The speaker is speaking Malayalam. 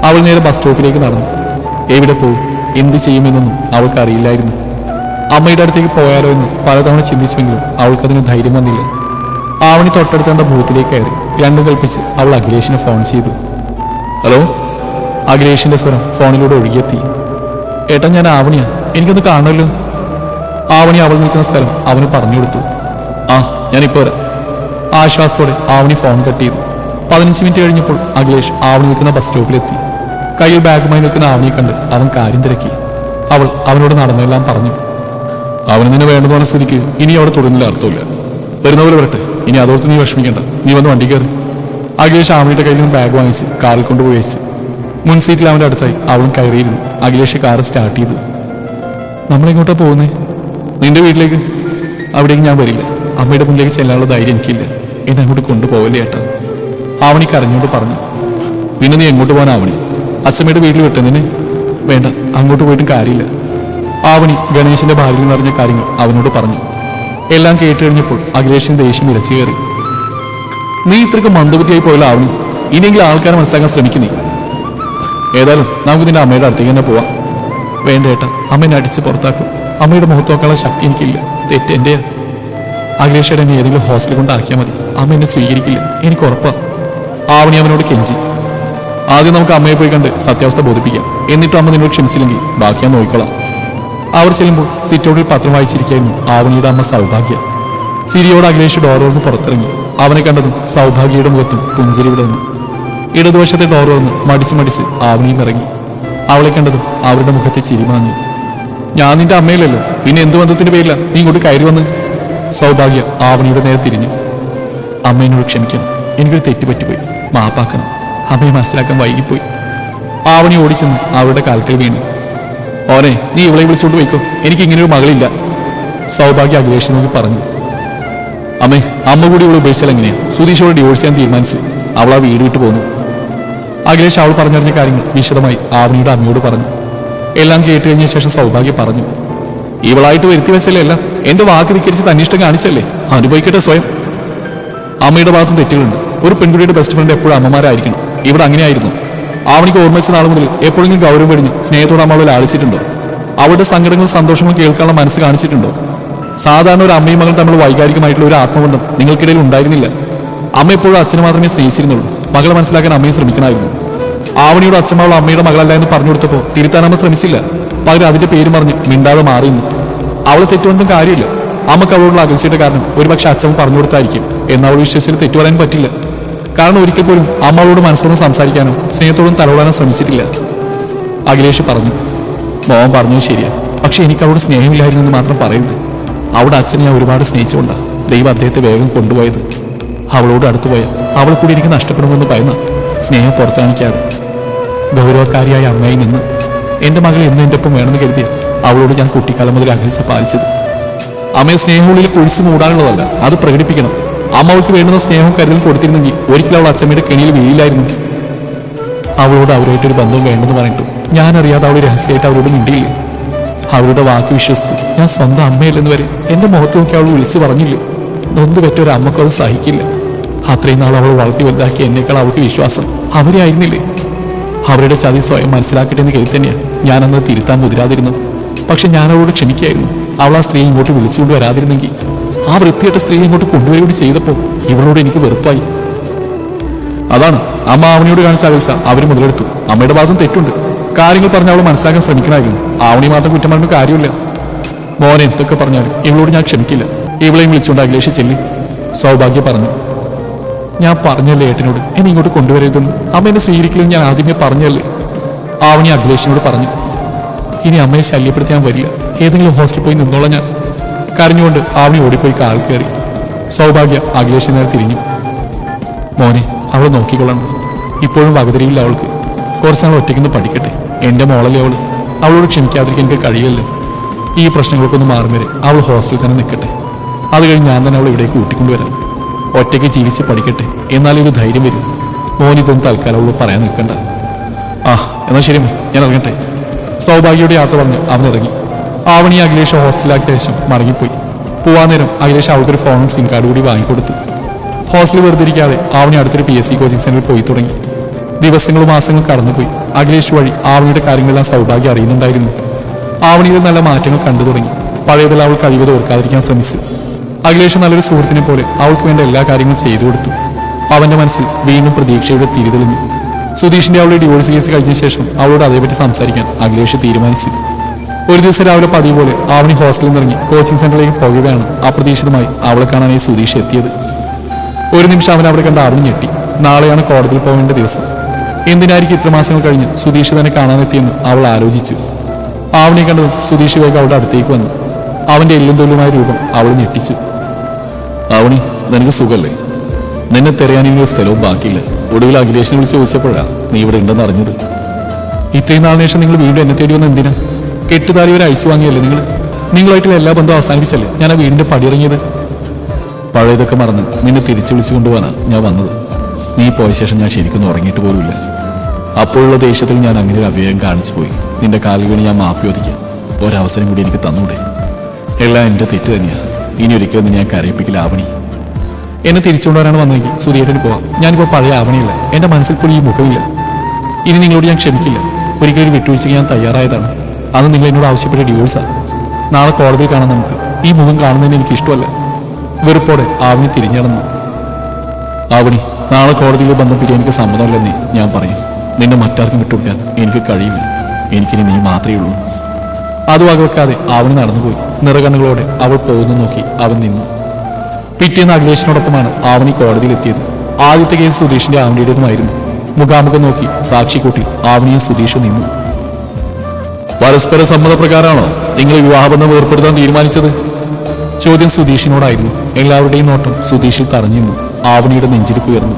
അവൾ നേരെ ബസ് സ്റ്റോപ്പിലേക്ക് നടന്നു. എവിടെ പോകും, എന്ത് ചെയ്യുമെന്നൊന്നും അവൾക്ക് അറിയില്ലായിരുന്നു. അമ്മയുടെ അടുത്തേക്ക് പോയാലോ എന്ന് പലതവണ ചിന്തിച്ചുവെങ്കിലും അവൾക്കതിന് ധൈര്യം വന്നില്ല. ആവണി തൊട്ടടുത്തേണ്ട ബൂത്തിലേക്ക് കയറി രണ്ടും കൽപ്പിച്ച് അവൾ അഖിലേഷിനെ ഫോൺ ചെയ്തു. ഹലോ. അഖിലേഷിന്റെ സ്വരം ഫോണിലൂടെ ഒഴുകിയെത്തി. ഏട്ടാ, ഞാൻ ആവണിയാ, എനിക്കൊന്ന് കാണുമല്ലോ. ആവണി അവൾ നിൽക്കുന്ന സ്ഥലം അവന് പറഞ്ഞു കൊടുത്തു. ആ, ഞാനിപ്പോ വരാം. ആശ്വാസത്തോടെ ആവണി ഫോൺ കട്ട് ചെയ്തു. 15 മിനിറ്റ് കഴിഞ്ഞപ്പോൾ അഖിലേഷ് ആവണി നിൽക്കുന്ന ബസ് സ്റ്റോപ്പിലെത്തി. കയ്യിൽ ബാഗുമായി നിൽക്കുന്ന ആവണിയെ കണ്ട് അവൻ കാര്യം തിരക്കി. അവൾ അവനോട് നടന്നെല്ലാം പറഞ്ഞു. അവന് നിന്നെ വേണ്ടതുപോലെ സ്ഥിതിക്ക് ഇനി അവിടെ തുടരുന്നില്ല, അർത്ഥമില്ല. വരുന്നവരെ വരട്ടെ, ഇനി അതോർത്ത് നീ വിഷമിക്കണ്ട. നീ വന്ന് വണ്ടി കയറി. അഖിലേഷ് ആവണിയുടെ കയ്യിൽ നിന്ന് ബാഗ് വാങ്ങിച്ച് കാറിൽ കൊണ്ടുപോയി വെച്ച് മുൻ സീറ്റിൽ അവൻ്റെ അടുത്തായി അവൻ കയറിയിരുന്നു. അഖിലേഷ് കാർ സ്റ്റാർട്ട് ചെയ്തു. നമ്മളെങ്ങോട്ടാ പോകുന്നേ? നിന്റെ വീട്ടിലേക്ക്. അവിടേക്ക് ഞാൻ വരില്ല. അമ്മയുടെ മുന്നിലേക്ക് ചെല്ലാനുള്ള ധൈര്യം എനിക്കില്ല. എന്നെ അങ്ങോട്ട് കൊണ്ടുപോകല്ലേ ഏട്ടാ, ആവണി കരഞ്ഞോണ്ട് പറഞ്ഞു. പിന്നെ നീ എങ്ങോട്ട് പോകാൻ ആവണി? അച്ഛമ്മയുടെ വീട്ടിൽ വിട്ടേ നിന്നെ? വേണ്ട, അങ്ങോട്ട് പോയിട്ടും കാര്യമില്ല. ആവണി ഗണേശന്റെ ഭാര്യയിൽ നിറഞ്ഞ കാര്യങ്ങൾ അവനോട് പറഞ്ഞു. എല്ലാം കേട്ട് കഴിഞ്ഞപ്പോൾ അഖിലേഷിന് ദേഷ്യം ഇരച്ചു കയറി. നീ ഇത്രയ്ക്ക് മന്ദബുദ്ധിയായി പോയല്ലോ ആവണി. ഇനിയെങ്കിലും ആൾക്കാരെ മനസ്സിലാക്കാൻ ശ്രമിക്കുന്നേ. ഏതായാലും നമുക്ക് നിന്റെ അമ്മയുടെ അടുത്തേക്ക് തന്നെ പോവാം. വേണ്ട ഏട്ടാ, അമ്മേനെ അടിച്ച് പുറത്താക്കും. അമ്മയുടെ മുഖത്ത് നോക്കാനുള്ള ശക്തി എനിക്കില്ല. തെറ്റെന്റെയാ. അഖിലേഷയുടെ എന്നെ ഏതെങ്കിലും ഹോസ്റ്റലിൽ കൊണ്ടാക്കിയാൽ മതി. അമ്മ എന്നെ സ്വീകരിക്കില്ല, എനിക്ക് ഉറപ്പാ. ആവണി അവനോട് കെഞ്ചി. ആദ്യം നമുക്ക് അമ്മയെ പോയി കണ്ട് സത്യാവസ്ഥ ബോധിപ്പിക്കാം. എന്നിട്ടും അമ്മ നിന്നോട് ക്ഷമിച്ചില്ലെങ്കിൽ ബാക്കി ഞാൻ നോക്കിക്കോളാം. അവർ ചെല്ലുമ്പോൾ സിറ്റൗട്ടിൽ പത്രം വായിച്ചിരിക്കായിരുന്നു ആവണിയുടെ അമ്മ സൗഭാഗ്യ. ചിരിയോട് അഖിലേഷ് ഡോർ തുറന്ന് പുറത്തിറങ്ങി. അവനെ കണ്ടതും സൗഭാഗ്യയുടെ മുഖത്തും പുഞ്ചിരി വിടർന്നു. ഇടതുവശത്തെ ഡോർ തുറന്ന് മടിച്ച് ആവണിയും ഇറങ്ങി. അവളെ കണ്ടതും അവരുടെ മുഖത്തെ ചിരി മാഞ്ഞു. ഞാൻ നിന്റെ അമ്മയിലല്ലോ, പിന്നെ എന്ത് ബന്ധത്തിന്റെ പേരില്ല നീ ഇങ്ങോട്ട് കയറി വന്ന്? സൗഭാഗ്യ ആവണിയുടെ നേരെ തിരിഞ്ഞു. അമ്മ എന്നോട് ക്ഷമിക്കണം, എനിക്കൊരു തെറ്റുപറ്റിപ്പോയി, മാപ്പാക്കണം. അമ്മയെ മനസ്സിലാക്കാൻ വൈകിപ്പോയി. ആവണി ഓടിച്ചെന്ന് അവരുടെ കാൽക്കൽ വീണു. ഓനെ, നീ ഇവളെ വിളിച്ചുകൊണ്ട് പോയിക്കോ, എനിക്ക് ഇങ്ങനെയൊരു മകളില്ല. സൗഭാഗ്യ അഖിലേഷ് നോക്കി പറഞ്ഞു. അമ്മേ, അമ്മ കൂടി ഇവളെ ഉപേക്ഷിച്ചാൽ എങ്ങനെയാ? സുധീഷോട് ഡിവോഴ്സ് ചെയ്യാൻ തീരുമാനിച്ചു. അവൾ ആ വീട് വിട്ടു പോന്നു. അഖിലേഷ് അവൾ പറഞ്ഞറിഞ്ഞ കാര്യങ്ങൾ വിശദമായി ആവണിയുടെ അമ്മയോട് പറഞ്ഞു. എല്ലാം കേട്ട് കഴിഞ്ഞ ശേഷം സൗഭാഗ്യ പറഞ്ഞു. ഇവളായിട്ട് വരുത്തി വെച്ചല്ലേ അല്ല, എന്റെ വാക്ക് ധിക്കരിച്ച് തന്നിഷ്ടം കാണിച്ചല്ലേ, അനുഭവിക്കട്ടെ സ്വയം. അമ്മയുടെ ഭാഗത്തും തെറ്റുകളുണ്ട്. ഒരു പെൺകുട്ടിയുടെ ബെസ്റ്റ് ഫ്രണ്ട് എപ്പോഴും അമ്മമാരായിരിക്കണം. ഇവിടെ അങ്ങനെയായിരുന്നു. ആവണിക്ക് ഓർമ്മിച്ച നാൾ മുതൽ എപ്പോഴെങ്കിലും ഗൗരവം വെടിഞ്ഞ് സ്നേഹത്തോടെ അമ്മളെ ലാളിച്ചിട്ടുണ്ടോ? അവരുടെ സങ്കടങ്ങളും സന്തോഷങ്ങളും കേൾക്കാനുള്ള മനസ്സ് കാണിച്ചിട്ടുണ്ടോ? സാധാരണ ഒരു അമ്മയും മകളും തമ്മിൽ വൈകാരികമായിട്ടുള്ള ഒരു ആത്മബന്ധം നിങ്ങൾക്കിടയിൽ ഉണ്ടായിരുന്നില്ല. അമ്മ എപ്പോഴും അച്ഛനെ മാത്രമേ സ്നേഹിച്ചിരുന്നുള്ളൂ. മകളെ മനസ്സിലാക്കാൻ അമ്മയെ ശ്രമിക്കണമായിരുന്നു. ആവണിയുടെ അച്ഛൻ അമ്മയുടെ മകളല്ല എന്ന് പറഞ്ഞു കൊടുത്തപ്പോൾ തിരുത്താൻ അമ്മ ശ്രമിച്ചില്ല. പകരം അതിന്റെ പേര് പറഞ്ഞ് മിണ്ടാതെ മാറിയുന്നു. അവളെ തെറ്റുകൊണ്ടും കാര്യമില്ല. അമ്മക്ക് അവളോടുള്ള അകൽച്ചയുടെ കാരണം ഒരുപക്ഷെ അച്ഛൻ പറഞ്ഞു കൊടുത്തായിരിക്കും. എന്നാൽ അവൾ വിശ്വസിച്ച് തെറ്റു പറയാൻ പറ്റില്ല. കാരണം ഒരിക്കൽ പോലും അമ്മ അവളോട് മനസ്സോടും സംസാരിക്കാനോ സ്നേഹത്തോടും തലവിടാനോ ശ്രമിച്ചിട്ടില്ല. അഖിലേഷ് പറഞ്ഞു. മോഹൻ പറഞ്ഞത് ശരിയാ, പക്ഷെ എനിക്ക് അവളോട് സ്നേഹമില്ലായിരുന്നു എന്ന് മാത്രം പറയരുത്. അവിടെ അച്ഛനെ ഞാൻ ഒരുപാട് സ്നേഹിച്ചുകൊണ്ടാണ് ദൈവം അദ്ദേഹത്തെ വേഗം കൊണ്ടുപോയത്. അവളോട് അടുത്തു പോയാൽ അവൾ കൂടി എനിക്ക് നഷ്ടപ്പെടുമെന്ന് ഭയന്ന സ്നേഹം പുറത്താണിക്കാതെ ഗൗരവക്കാരിയായ അമ്മയിൽ നിന്ന് എന്റെ മകൾ എന്നും എൻ്റെ ഒപ്പം വേണമെന്ന് കരുതിയ അവളോട് ഞാൻ കുട്ടിക്കാലം മുതൽ അകൽച്ച പാലിച്ചത്. അമ്മയെ സ്നേഹമുള്ളിൽ കുഴിച്ചു മൂടാനുള്ളതല്ല, അത് പ്രകടിപ്പിക്കണം. അമ്മ അവൾക്ക് വേണ്ടുന്ന സ്നേഹവും കരുതൽ കൊടുത്തിരുന്നെങ്കിൽ ഒരിക്കലും അവൾ അച്ഛമ്മയുടെ കെണിയിൽ വീഴില്ലായിരുന്നു. അവളോട് അവരുമായിട്ടൊരു ബന്ധവും വേണ്ടെന്ന് പറഞ്ഞിട്ടും ഞാനറിയാതെ അവൾ രഹസ്യമായിട്ട് അവരോട് മിണ്ടിയില്ലേ. അവരുടെ വാക്ക് വിശ്വസിച്ച് ഞാൻ സ്വന്തം അമ്മയല്ലെന്ന് വരെ എന്റെ മുഖത്ത് നോക്കി അവൾ വിളിച്ചു പറഞ്ഞില്ലേ. നൊന്ത് പറ്റൊരു അമ്മക്ക് അത് സഹിക്കില്ല. അത്രയും നാൾ അവൾ വളർത്തി വലുതാക്കി എന്നേക്കാൾ അവൾക്ക് വിശ്വാസം അവരെ ആയിരുന്നില്ലേ. അവരുടെ ചതി സ്വയം മനസ്സിലാക്കട്ടെ എന്ന് കരുതി തന്നെയാണ് ഞാനന്ന് തിരുത്താൻ മുതിരാതിരുന്നു. പക്ഷെ ഞാൻ അവളോട് ക്ഷമിക്കായിരുന്നു. അവൾ ആ സ്ത്രീ ഇങ്ങോട്ട് വിളിച്ചുകൊണ്ട് വരാതിരുന്നെങ്കിൽ, ആ വൃത്തിയായിട്ട സ്ത്രീ ഇങ്ങോട്ട് കൊണ്ടുവരികൂടി ചെയ്തപ്പോൾ ഇവളോട് എനിക്ക് വെറുപ്പായി. അതാണ് അമ്മ ആവണിയോട് കാണിച്ച അകൽച്ച അവർ മുതലെടുത്തു. അമ്മയുടെ ഭാഗത്തും തെറ്റുണ്ട്. കാര്യങ്ങൾ പറഞ്ഞ് അവൾ മനസ്സിലാക്കാൻ ശ്രമിക്കണമായിരുന്നു. ആവണി മാത്രം കുറ്റം പറഞ്ഞ കാര്യമില്ല. മോനെ എന്തൊക്കെ പറഞ്ഞാലും ഇവളോട് ഞാൻ ക്ഷമിക്കില്ല. ഇവളെയും വിളിച്ചുകൊണ്ട് അഖിലേഷ് ചെല്ലി. സൗഭാഗ്യ പറഞ്ഞു. ഞാൻ പറഞ്ഞല്ലേ ഏട്ടനോട് എന്നെ ഇങ്ങോട്ട് കൊണ്ടുവരരുതെന്ന്. അമ്മ എന്നെ സ്വീകരിക്കില്ലെന്ന് ഞാൻ ആദ്യമേ പറഞ്ഞല്ലേ. ആവണി അഖിലേഷിനോട് പറഞ്ഞു. ഇനി അമ്മയെ ശല്യപ്പെടുത്തി ഞാൻ വരില്ല. ഏതെങ്കിലും ഹോസ്റ്റലിൽ പോയി നിന്നോളാം ഞാൻ. കരഞ്ഞുകൊണ്ട് ആവണി ഓടിപ്പോയി കാൽ കയറി. സൗഭാഗ്യ അഖിലേഷിന് നേരെ തിരിഞ്ഞു. മോനെ, അവളെ നോക്കിക്കൊള്ളണം. ഇപ്പോഴും വകതിരിയില്ല അവൾക്ക്. കുറച്ച് നാൾ ഒറ്റയ്ക്കൊന്ന് പഠിക്കട്ടെ. എൻ്റെ മോളല്ലേ അവൾ. അവളോട് ക്ഷമിക്കാതിരിക്കാൻ എനിക്ക് കഴിയല്ലോ. ഈ പ്രശ്നങ്ങൾക്കൊന്ന് മാറും വരെ അവൾ ഹോസ്റ്റലിൽ തന്നെ നിൽക്കട്ടെ. അത് കഴിഞ്ഞ് ഞാൻ തന്നെ അവളെ ഇവിടേക്ക് കൂട്ടിക്കൊണ്ടുവരാം. ഒറ്റയ്ക്ക് ജീവിച്ച് പഠിക്കട്ടെ, എന്നാലും ഒരു ധൈര്യം വരും. മോനിതൊന്നും തൽക്കാലം അവളോട് പറയാൻ നിൽക്കണ്ട. എന്നാൽ ശരി, ഞാൻ ഇറങ്ങട്ടെ. സൗഭാഗ്യയുടെ യാത്ര പറഞ്ഞ് അവൻ ഇറങ്ങി. ആവണി അഖിലേഷ് ഹോസ്റ്റലിലാക്കിയ ശേഷം മടങ്ങിപ്പോയി. പോവാൻ നേരം അഖിലേഷ് അവൾക്കൊരു ഫോണും സിം കാർഡ് കൂടി വാങ്ങിക്കൊടുത്തു. ഹോസ്റ്റലിൽ വെറുതെ ഇരിക്കാതെ ആവണി അടുത്തൊരു PSC കോച്ചിങ് സെന്ററിൽ പോയി തുടങ്ങി. ദിവസങ്ങളും മാസങ്ങളും കടന്നുപോയി. അഖിലേഷ് വഴി ആവണിയുടെ കാര്യങ്ങളെല്ലാം സൗഭാഗ്യം അറിയുന്നുണ്ടായിരുന്നു. ആവണിയിൽ നല്ല മാറ്റങ്ങൾ കണ്ടു തുടങ്ങി. പഴയതെല്ലാം അവൾ കഴിവത് ഓർക്കാതിരിക്കാൻ ശ്രമിച്ചു. അഖിലേഷ് നല്ലൊരു സുഹൃത്തിനെ പോലെ അവൾക്ക് വേണ്ട എല്ലാ കാര്യങ്ങളും ചെയ്തു കൊടുത്തു. അവന്റെ മനസ്സിൽ വീണ്ടും പ്രതീക്ഷയുടെ തിരിതെളിഞ്ഞു. സുധീഷിന്റെ അവളുടെ ഡിവോഴ്സ് കേസ് കഴിഞ്ഞ ശേഷം അവളോട് അതേപറ്റി സംസാരിക്കാൻ അഖിലേഷ് തീരുമാനിച്ചു. ഒരു ദിവസം രാവിലെ പതിവ് പോലെ ആവണി ഹോസ്റ്റലിൽ നിന്നിറങ്ങി കോച്ചിങ് സെന്ററിലേക്ക് പോവുകയാണ് അപ്രതീക്ഷിതമായി അവളെ കാണാനായി സുധീഷ് എത്തിയത്. ഒരു നിമിഷം അവൻ അവിടെ കണ്ട ആവണി ഞെട്ടി. നാളെയാണ് കോടതിയിൽ പോകേണ്ട ദിവസം. എന്തിനായിരിക്കും ഇത്ര മാസങ്ങൾ കഴിഞ്ഞ് സുധീഷ് തന്നെ കാണാനെത്തിയെന്ന് അവൾ ആലോചിച്ചു. ആവണിയെ കണ്ടതും സുധീഷ് വേഗം അവളുടെ അടുത്തേക്ക് വന്നു. അവന്റെ എല്ലും തൊല്ലുമായ രൂപം അവൾ ഞെട്ടിച്ചു. ആവണി, നിനക്ക് സുഖല്ലേ? നിന്നെ തെരയാനെങ്കിലും സ്ഥലവും ബാക്കിയില്ല. ഒടുവിൽ അഖിലേഷിനെ വിളിച്ച് ചോദിച്ചപ്പോഴാണ് നീ ഇവിടെ ഉണ്ടെന്ന് അറിഞ്ഞത്. ഇത്രയും നാളിന് ശേഷം നിങ്ങൾ വീണ്ടും എന്നെ തേടി വന്ന എന്തിനാ? കെട്ടുതാലി വരെ അയച്ചു വാങ്ങിയല്ലേ നിങ്ങളുമായിട്ടുള്ള എല്ലാ ബന്ധവും അവസാനിപ്പിച്ചല്ലേ ഞാൻ ആ വീടിന്റെ പടിയിറങ്ങിയത്? പഴയതൊക്കെ മറന്ന് നിന്നെ തിരിച്ചു വിളിച്ചു കൊണ്ടുപോകാനാണ് ഞാൻ വന്നത്. നീ പോയ ശേഷം ഞാൻ ശരിക്കൊന്നും ഉറങ്ങിയിട്ട് പോലുമില്ല. അപ്പോഴുള്ള ദേഷ്യത്തിൽ ഞാൻ അങ്ങനെ ഒരു അവ്യയം കാണിച്ചു പോയി. നിന്റെ കാലിൽ വീണ് ഞാൻ മാപ്പി ഒതുക്കാൻ ഒരവസരം കൂടി എനിക്ക് തന്നൂടെ? എല്ലാം എൻ്റെ തെറ്റ് തന്നെയാണ്. ഇനി ഒരിക്കലും ഞാൻ കരയിപ്പിക്കില്ല ആവണി. എന്നെ തിരിച്ചുകൊണ്ടുവരാണ് വന്നെങ്കിൽ സുധീരന് പോവാം. ഞാനിപ്പോൾ പഴയ ആവണിയില്ല. എൻ്റെ മനസ്സിൽ പോലും ഈ മുഖമില്ല. ഇനി നിങ്ങളോട് ഞാൻ ക്ഷമിക്കില്ല. ഒരിക്കലും ഒരു വിട്ടുവീഴ്ചയ്ക്ക് ഞാൻ തയ്യാറായതാണ്. അത് നിങ്ങൾ എന്നോട് ആവശ്യപ്പെട്ട ഡിവോഴ്സാണ്. നാളെ കോടതിയിൽ കാണാൻ നമുക്ക്. ഈ മുഖം കാണുന്നതിന് എനിക്ക് ഇഷ്ടമല്ല. വെറുപ്പോടെ ആവണി തിരിഞ്ഞടന്നു. ആവണി, നാളെ കോടതിയിൽ ബന്ധം പിരിയാൻ എനിക്ക് സമ്മതമല്ലെന്നേ ഞാൻ പറയും. നിന്നെ മറ്റാർക്കും വിട്ടുകൊടുക്കാൻ എനിക്ക് കഴിയില്ല. എനിക്കിനി നീ മാത്രമേ ഉള്ളൂ. അത് വകവെക്കാതെ ആവണി നടന്നുപോയി. നിറകണ്ണുകളോടെ അവൾ പോകുന്നു നോക്കി അവൻ നിന്നു. പിറ്റേന്ന് അഖിലേഷിനോടൊപ്പമാണ് ആവണി കോടതിയിലെത്തിയത്. ആദ്യത്തെ കേസ് സുധീഷിന്റെ ആവണിയുടേതുമായിരുന്നു. മുഖാമുഖം നോക്കി സാക്ഷിക്കൂട്ടിൽ ആവണിയും സുധീഷും നിന്നു. പരസ്പര സമ്മതപ്രകാരമാണോ നിങ്ങൾ വിവാഹബന്ധം ഏർപ്പെടുത്താൻ തീരുമാനിച്ചത്? ചോദ്യം സുധീഷിനോടായിരുന്നു. എല്ലാവരുടെയും നോട്ടം സുധീഷിൽ തറഞ്ഞിരുന്നു. ആവണിയുടെ നെഞ്ചിരിപ്പ് ഉയർന്നു.